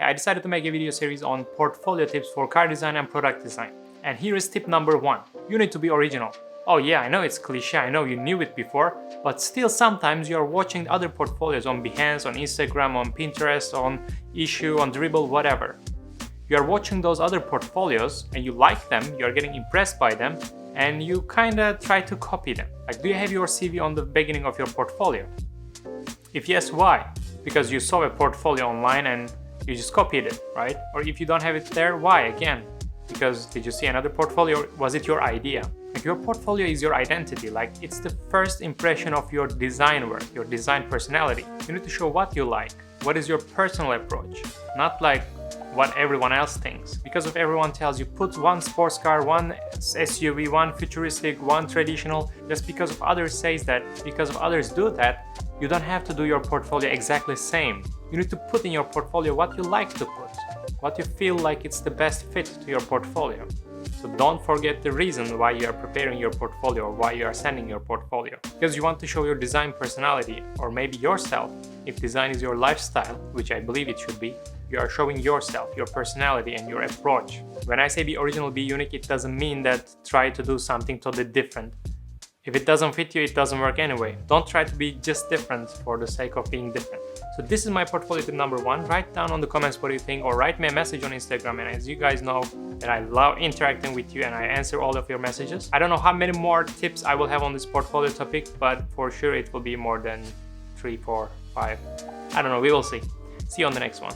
I decided to make a video series on portfolio tips for car design and product design. And here is tip number 1. You need to be original. Oh yeah, I know it's cliche, I know you knew it before, but still sometimes you are watching other portfolios on Behance, on Instagram, on Pinterest, on Issue, on Dribbble, whatever. You are watching those other portfolios and you like them, you are getting impressed by them, and you kinda try to copy them. Like, do you have your CV on the beginning of your portfolio? If yes, why? Because you saw a portfolio online and you just copied it, right? Or if you don't have it there, why? Again, because did you see another portfolio? Was it your idea? Like, your portfolio is your identity, like it's the first impression of your design work, your design personality. You need to show what you like, what is your personal approach, not like what everyone else thinks. Because if everyone tells you put one sports car, one SUV, one futuristic, one traditional, just because of others says that, because of others do that, you don't have to do your portfolio exactly the same. You need to put in your portfolio what you like to put, what you feel like it's the best fit to your portfolio. So don't forget the reason why you are preparing your portfolio or why you are sending your portfolio. Because you want to show your design personality, or maybe yourself. If design is your lifestyle, which I believe it should be, you are showing yourself, your personality and your approach. When I say be original, be unique, it doesn't mean that try to do something totally different. If it doesn't fit you, it doesn't work anyway. Don't try to be just different for the sake of being different. So this is my portfolio tip number 1. Write down on the comments what you think, or write me a message on Instagram. And as you guys know that I love interacting with you and I answer all of your messages. I don't know how many more tips I will have on this portfolio topic, but for sure it will be more than 3, 4, 5. I don't know, we will see. See you on the next one.